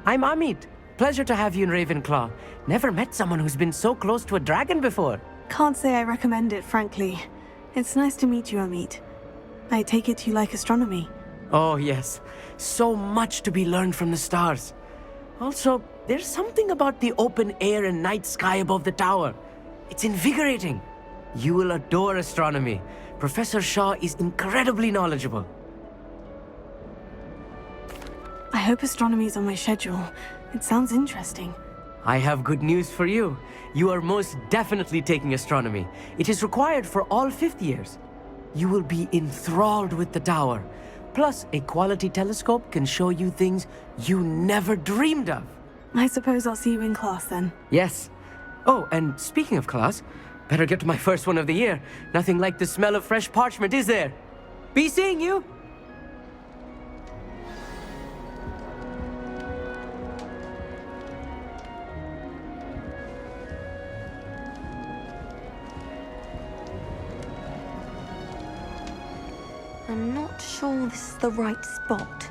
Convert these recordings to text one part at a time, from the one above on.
I'm Amit. Pleasure to have you in Ravenclaw. Never met someone who's been so close to a dragon before. Can't say I recommend it, frankly. It's nice to meet you, Amit. I take it you like astronomy. Oh, yes. So much to be learned from the stars. Also, there's something about the open air and night sky above the tower. It's invigorating. You will adore astronomy. Professor Shaw is incredibly knowledgeable. I hope astronomy's on my schedule. It sounds interesting. I have good news for you. You are most definitely taking astronomy. It is required for all fifth years. You will be enthralled with the tower. Plus, a quality telescope can show you things you never dreamed of. I suppose I'll see you in class then. Yes. Oh, and speaking of class, better get to my first one of the year. Nothing like the smell of fresh parchment, is there? Be seeing you! I'm not sure this is the right spot.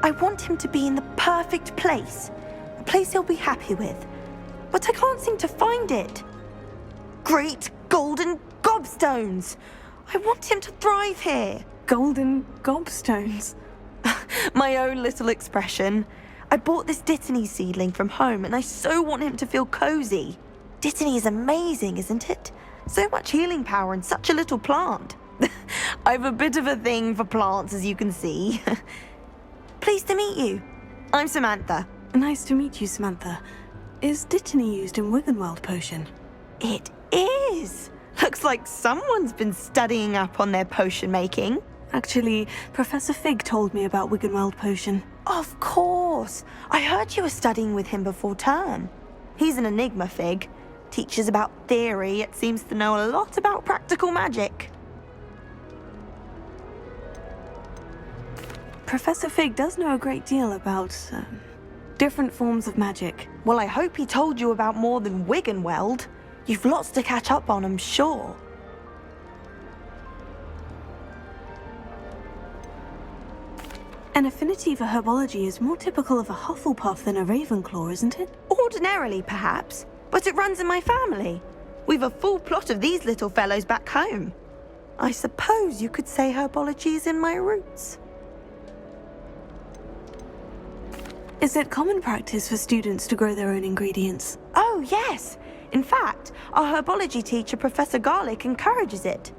I want him to be in the perfect place. A place he'll be happy with. But I can't seem to find it. Great golden gobstones! I want him to thrive here. Golden gobstones. My own little expression. I bought this Dittany seedling from home and I so want him to feel cozy. Dittany is amazing, isn't it? So much healing power in such a little plant. I've a bit of a thing for plants, as you can see. Pleased to meet you. I'm Samantha. Nice to meet you, Samantha. Is Dittany used in Wiggenweld potion? It is. Looks like someone's been studying up on their potion making. Actually, Professor Fig told me about Wiggenweld potion. Of course. I heard you were studying with him before term. He's an enigma, Fig. Teaches about theory, it seems to know a lot about practical magic. Professor Fig does know a great deal about, different forms of magic. Well, I hope he told you about more than Wiggenweld. You've lots to catch up on, I'm sure. An affinity for herbology is more typical of a Hufflepuff than a Ravenclaw, isn't it? Ordinarily, perhaps, but it runs in my family. We've a full plot of these little fellows back home. I suppose you could say herbology is in my roots. Is it common practice for students to grow their own ingredients? Oh, yes. In fact, our herbology teacher, Professor Garlick, encourages it.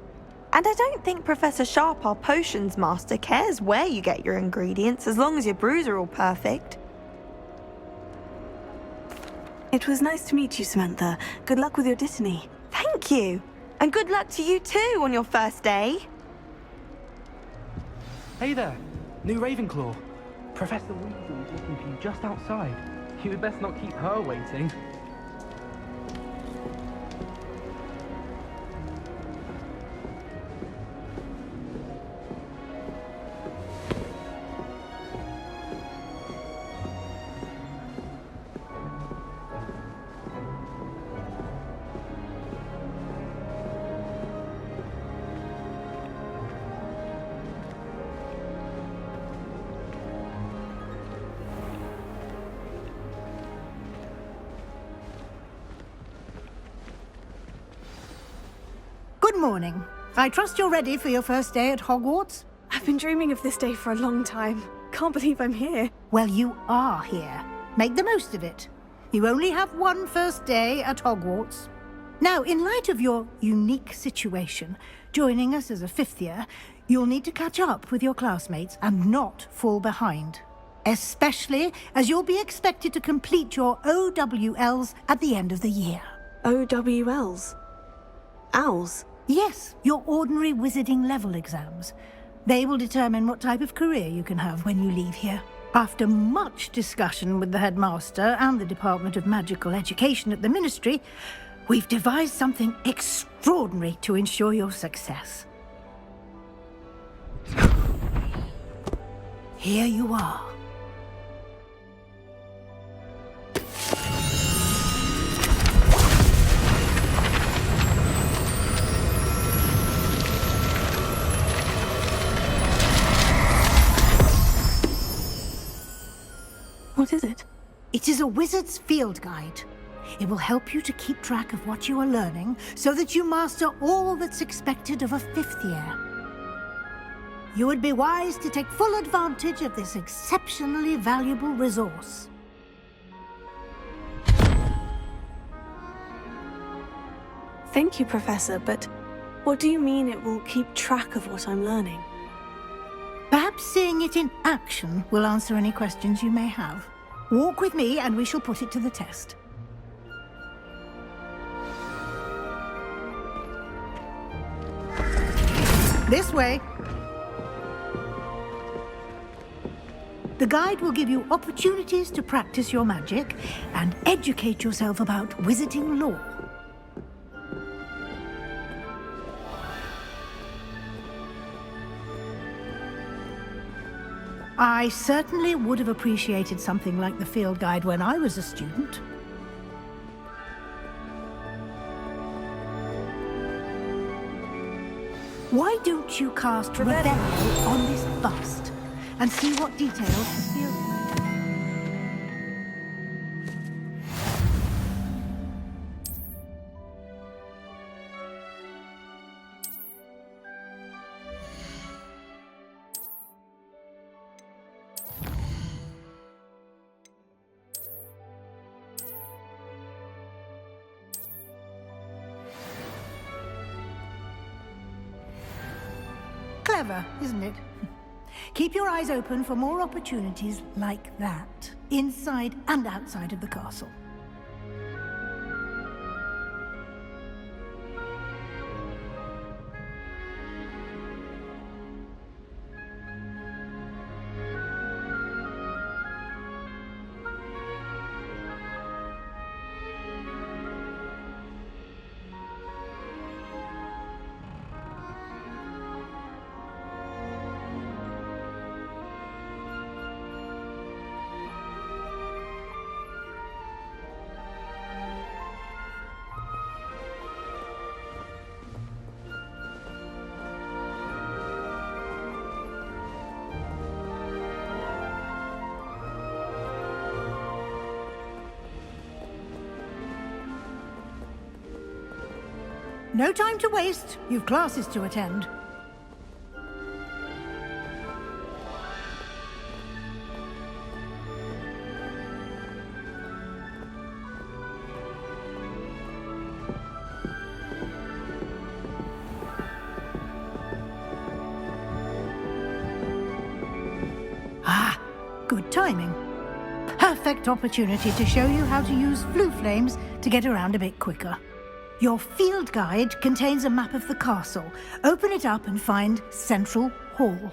And I don't think Professor Sharp, our potions master, cares where you get your ingredients as long as your brews are all perfect. It was nice to meet you, Samantha. Good luck with your Dittany. Thank you. And good luck to you too on your first day. Hey there, new Ravenclaw. Professor Weasley is looking for you just outside. You had best not keep her waiting. Good morning. I trust you're ready for your first day at Hogwarts? I've been dreaming of this day for a long time. Can't believe I'm here. Well, you are here. Make the most of it. You only have one first day at Hogwarts. Now, in light of your unique situation, joining us as a fifth year, you'll need to catch up with your classmates and not fall behind. Especially as you'll be expected to complete your OWLs at the end of the year. OWLs? Owls? Yes, your ordinary wizarding level exams. They will determine what type of career you can have when you leave here. After much discussion with the headmaster and the Department of Magical Education at the Ministry, we've devised something extraordinary to ensure your success. Here you are. What is it? It is a wizard's field guide. It will help you to keep track of what you are learning so that you master all that's expected of a 5th year. You would be wise to take full advantage of this exceptionally valuable resource. Thank you, Professor, but what do you mean it will keep track of what I'm learning? Perhaps seeing it in action will answer any questions you may have. Walk with me and we shall put it to the test. This way. The guide will give you opportunities to practice your magic and educate yourself about wizarding lore. I certainly would have appreciated something like the field guide when I was a student. Why don't you cast Revelio on this bust and see what details the field... Clever, isn't it? Keep your eyes open for more opportunities like that, inside and outside of the castle. No time to waste. You've classes to attend. Ah, good timing. Perfect opportunity to show you how to use flue flames to get around a bit quicker. Your field guide contains a map of the castle. Open it up and find Central Hall.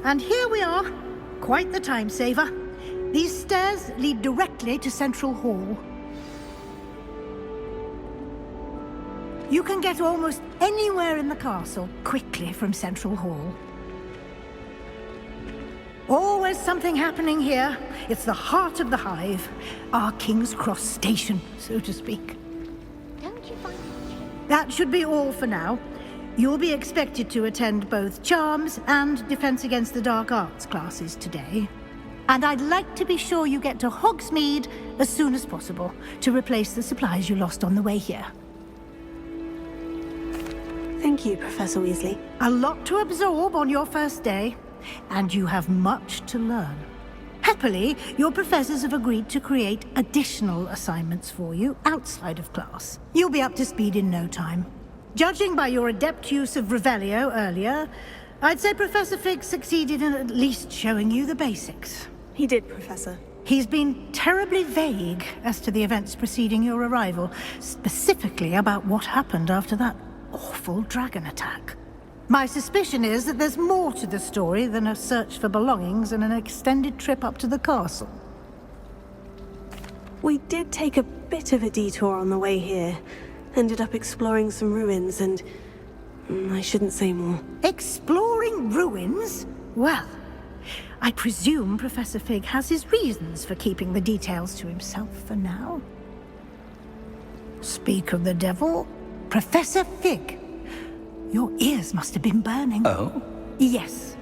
And here we are. Quite the time saver. These stairs lead directly to Central Hall. You can get almost anywhere in the castle quickly from Central Hall. Always something happening here. It's the heart of the Hive. Our King's Cross station, so to speak. Don't you find it? That should be all for now. You'll be expected to attend both Charms and Defense Against the Dark Arts classes today. And I'd like to be sure you get to Hogsmeade as soon as possible to replace the supplies you lost on the way here. Thank you, Professor Weasley. A lot to absorb on your first day, and you have much to learn. Happily, your professors have agreed to create additional assignments for you outside of class. You'll be up to speed in no time. Judging by your adept use of Revelio earlier, I'd say Professor Fig succeeded in at least showing you the basics. He did, Professor. He's been terribly vague as to the events preceding your arrival, specifically about what happened after that awful dragon attack. My suspicion is that there's more to the story than a search for belongings and an extended trip up to the castle. We did take a bit of a detour on the way here. Ended up exploring some ruins and... I shouldn't say more. Exploring ruins? Well, I presume Professor Fig has his reasons for keeping the details to himself for now. Speak of the devil, Professor Fig. Your ears must have been burning. Oh? Yes.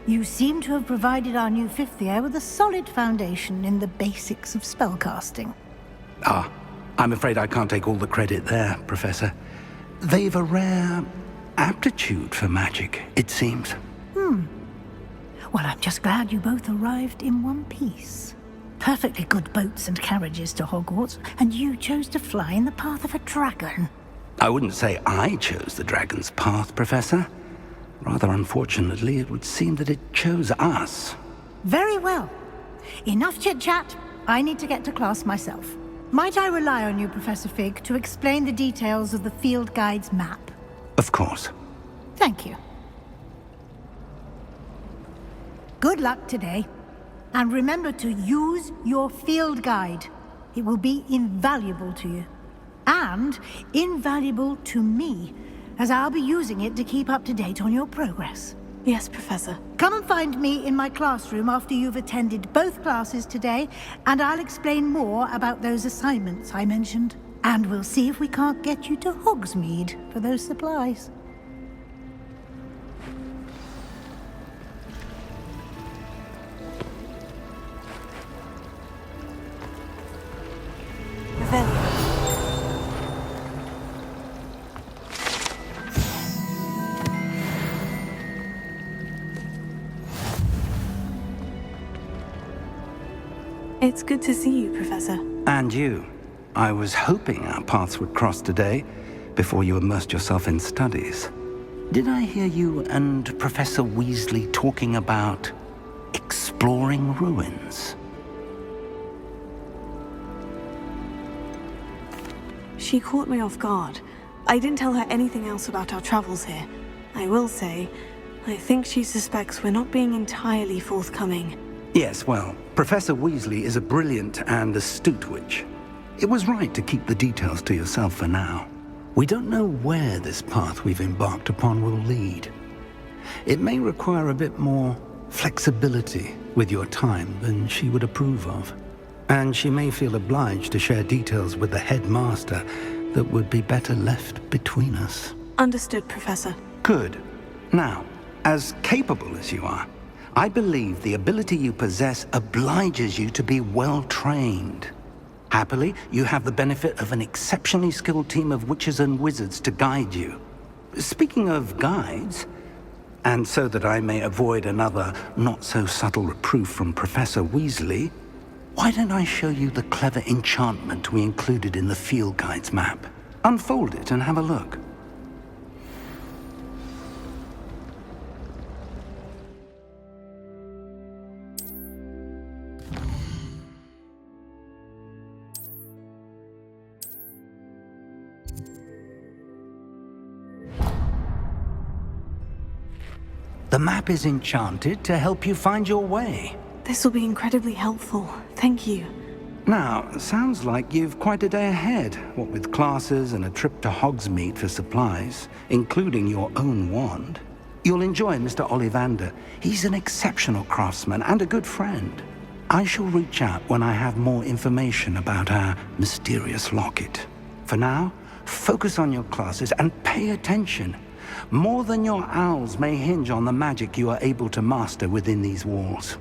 You seem to have provided our new fifth year with a solid foundation in the basics of spellcasting. Ah, I'm afraid I can't take all the credit there, Professor. They've a rare aptitude for magic, it seems. Well, I'm just glad you both arrived in one piece. Perfectly good boats and carriages to Hogwarts, and you chose to fly in the path of a dragon. I wouldn't say I chose the dragon's path, Professor. Rather unfortunately, it would seem that it chose us. Very well. Enough chit-chat. I need to get to class myself. Might I rely on you, Professor Fig, to explain the details of the field guide's map? Of course. Thank you. Good luck today. And remember to use your field guide. It will be invaluable to you. And invaluable to me, as I'll be using it to keep up to date on your progress. Yes, Professor. Come and find me in my classroom after you've attended both classes today, and I'll explain more about those assignments I mentioned. And we'll see if we can't get you to Hogsmeade for those supplies. Revelio. It's good to see you, Professor. And you. I was hoping our paths would cross today, before you immersed yourself in studies. Did I hear you and Professor Weasley talking about exploring ruins? She caught me off guard. I didn't tell her anything else about our travels here. I will say, I think she suspects we're not being entirely forthcoming. Yes, well, Professor Weasley is a brilliant and astute witch. It was right to keep the details to yourself for now. We don't know where this path we've embarked upon will lead. It may require a bit more flexibility with your time than she would approve of. And she may feel obliged to share details with the headmaster that would be better left between us. Understood, Professor. Good. Now, as capable as you are, I believe the ability you possess obliges you to be well trained. Happily, you have the benefit of an exceptionally skilled team of witches and wizards to guide you. Speaking of guides, and so that I may avoid another not-so-subtle reproof from Professor Weasley, why don't I show you the clever enchantment we included in the field guide's map? Unfold it and have a look. The map is enchanted to help you find your way. This will be incredibly helpful. Thank you. Now, sounds like you've quite a day ahead, what with classes and a trip to Hogsmeade for supplies, including your own wand. You'll enjoy Mr. Ollivander. He's an exceptional craftsman and a good friend. I shall reach out when I have more information about our mysterious locket. For now, focus on your classes and pay attention. More than your owls may hinge on the magic you are able to master within these walls.